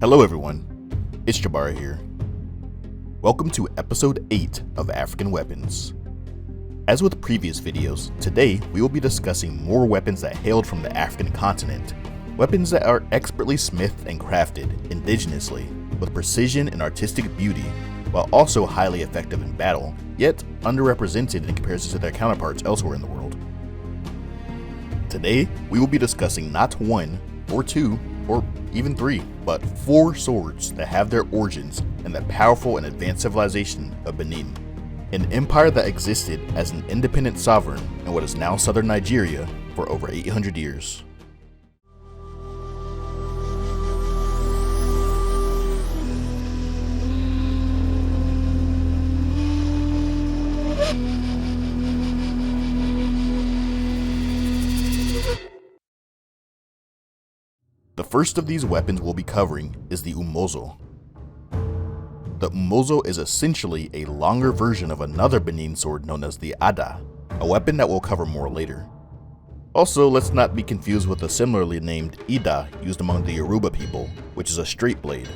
Hello everyone, it's Jabara here. Welcome to episode 8 of African Weapons. As with previous videos, today we will be discussing more weapons that hailed from the African continent. Weapons that are expertly smithed and crafted indigenously, with precision and artistic beauty, while also highly effective in battle, yet underrepresented in comparison to their counterparts elsewhere in the world. Today, we will be discussing not one, or two, or even three, but 4 swords that have their origins in the powerful and advanced civilization of Benin, an empire that existed as an independent sovereign in what is now southern Nigeria for over 800 years. The first of these weapons we'll be covering is the Umozo. The Umozo is essentially a longer version of another Benin sword known as the Ada, a weapon that we'll cover more later. Also, let's not be confused with the similarly named Ida used among the Yoruba people, which is a straight blade.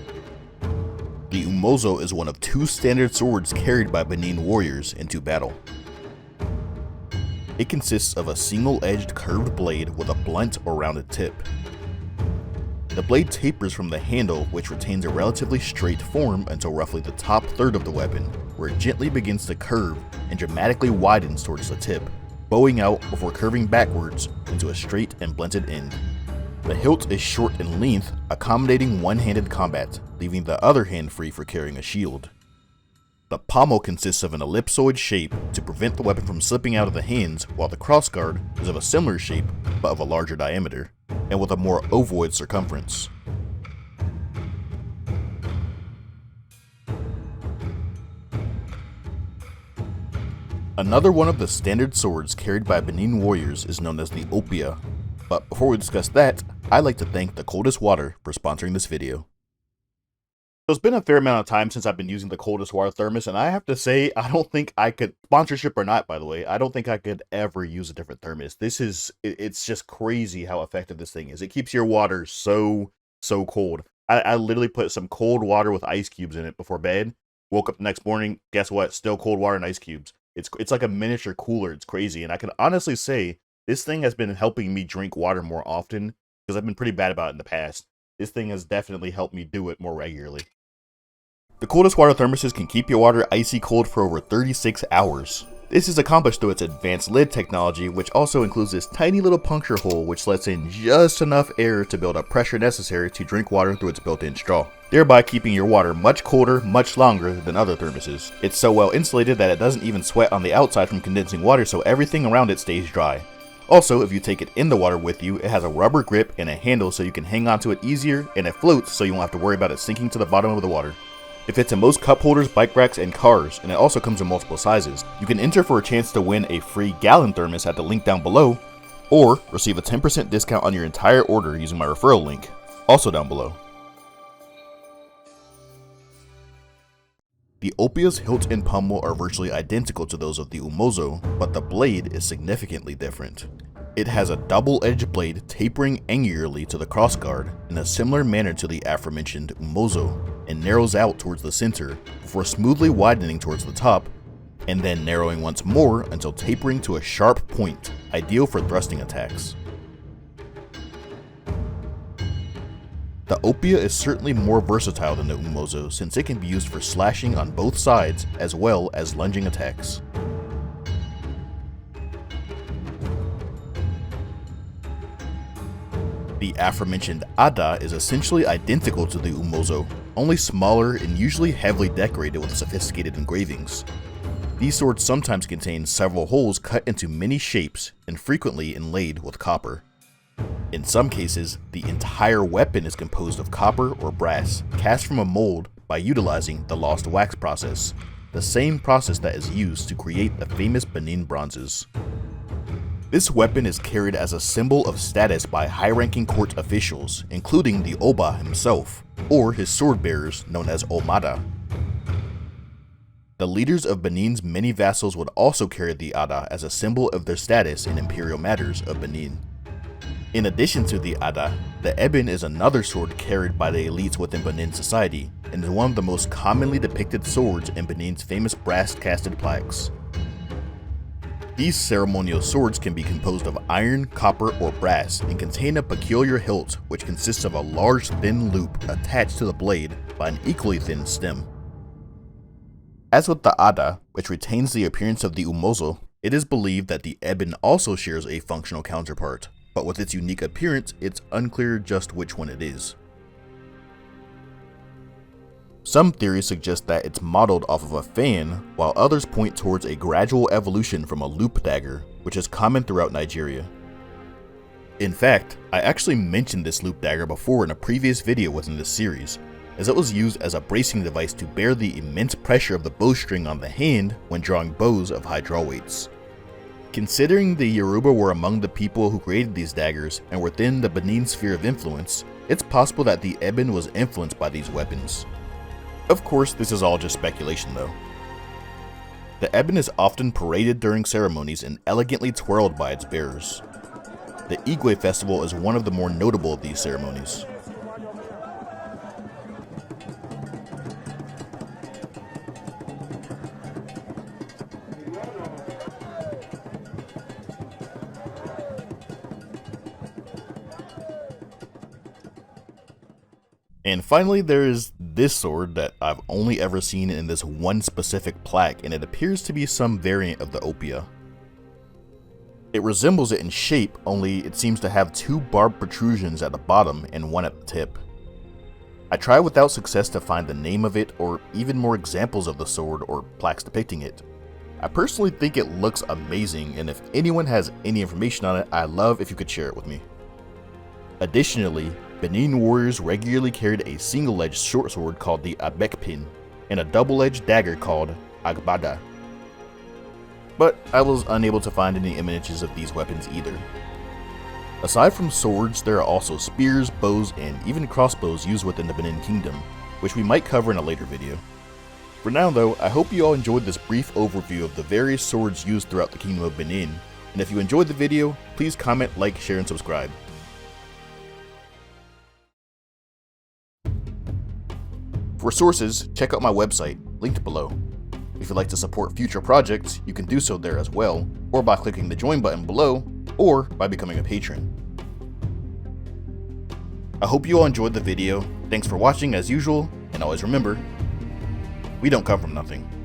The Umozo is one of 2 standard swords carried by Benin warriors into battle. It consists of a single-edged curved blade with a blunt or rounded tip. The blade tapers from the handle, which retains a relatively straight form until roughly the top third of the weapon, where it gently begins to curve and dramatically widens towards the tip, bowing out before curving backwards into a straight and blunted end. The hilt is short in length, accommodating one-handed combat, leaving the other hand free for carrying a shield. The pommel consists of an ellipsoid shape to prevent the weapon from slipping out of the hands, while the crossguard is of a similar shape but of a larger diameter, and with a more ovoid circumference. Another one of the standard swords carried by Benin warriors is known as the Opia, but before we discuss that, I'd like to thank the Coldest Water for sponsoring this video. So it's been a fair amount of time since I've been using the Coldest Water thermos, and I have to say, I don't think I could, sponsorship or not by the way, I don't think I could ever use a different thermos. It's just crazy how effective this thing is. It keeps your water so cold. I literally put some cold water with ice cubes in it before bed, woke up the next morning, guess what, still cold water and ice cubes. It's like a miniature cooler, it's crazy, and I can honestly say, this thing has been helping me drink water more often, because I've been pretty bad about it in the past. This thing has definitely helped me do it more regularly. The Coldest Water thermoses can keep your water icy cold for over 36 hours. This is accomplished through its advanced lid technology, which also includes this tiny little puncture hole which lets in just enough air to build up pressure necessary to drink water through its built-in straw, thereby keeping your water much colder, much longer than other thermoses. It's so well insulated that it doesn't even sweat on the outside from condensing water, so everything around it stays dry. Also, if you take it in the water with you, it has a rubber grip and a handle so you can hang onto it easier, and it floats so you won't have to worry about it sinking to the bottom of the water. It fits in most cup holders, bike racks, and cars, and it also comes in multiple sizes. You can enter for a chance to win a free gallon thermos at the link down below, or receive a 10% discount on your entire order using my referral link, also down below. The Opia's hilt and pommel are virtually identical to those of the Umozo, but the blade is significantly different. It has a double-edged blade tapering angularly to the crossguard in a similar manner to the aforementioned Umozo, and narrows out towards the center before smoothly widening towards the top, and then narrowing once more until tapering to a sharp point, ideal for thrusting attacks. The Opia is certainly more versatile than the Umozo since it can be used for slashing on both sides as well as lunging attacks. The aforementioned Ada is essentially identical to the Umozo, only smaller and usually heavily decorated with sophisticated engravings. These swords sometimes contain several holes cut into many shapes and frequently inlaid with copper. In some cases, the entire weapon is composed of copper or brass cast from a mold by utilizing the lost wax process, the same process that is used to create the famous Benin bronzes. This weapon is carried as a symbol of status by high-ranking court officials, including the Oba himself, or his sword bearers known as Omada. The leaders of Benin's many vassals would also carry the Ada as a symbol of their status in imperial matters of Benin. In addition to the Ada, the Eben is another sword carried by the elites within Benin society, and is one of the most commonly depicted swords in Benin's famous brass-casted plaques. These ceremonial swords can be composed of iron, copper, or brass and contain a peculiar hilt which consists of a large thin loop attached to the blade by an equally thin stem. As with the Ada, which retains the appearance of the Umozo, it is believed that the Eben also shares a functional counterpart, but with its unique appearance, it's unclear just which one it is. Some theories suggest that it's modeled off of a fan, while others point towards a gradual evolution from a loop dagger, which is common throughout Nigeria. In fact, I actually mentioned this loop dagger before in a previous video within this series, as it was used as a bracing device to bear the immense pressure of the bowstring on the hand when drawing bows of high draw weights. Considering the Yoruba were among the people who created these daggers and within the Benin sphere of influence, it's possible that the Eben was influenced by these weapons. Of course, this is all just speculation though. The Eben is often paraded during ceremonies and elegantly twirled by its bearers. The Igwe festival is one of the more notable of these ceremonies. And finally, there is this sword that I've only ever seen in this one specific plaque, and it appears to be some variant of the Opia. It resembles it in shape, only it seems to have two barbed protrusions at the bottom and one at the tip. I tried without success to find the name of it or even more examples of the sword or plaques depicting it. I personally think it looks amazing, and if anyone has any information on it, I'd love if you could share it with me. Additionally, Benin warriors regularly carried a single-edged short sword called the Abekpin and a double-edged dagger called Agbada. But I was unable to find any images of these weapons either. Aside from swords, there are also spears, bows, and even crossbows used within the Benin Kingdom, which we might cover in a later video. For now though, I hope you all enjoyed this brief overview of the various swords used throughout the Kingdom of Benin, and if you enjoyed the video, please comment, like, share, and subscribe. For sources, check out my website, linked below. If you'd like to support future projects, you can do so there as well, or by clicking the join button below, or by becoming a patron. I hope you all enjoyed the video, thanks for watching as usual, and always remember, we don't come from nothing.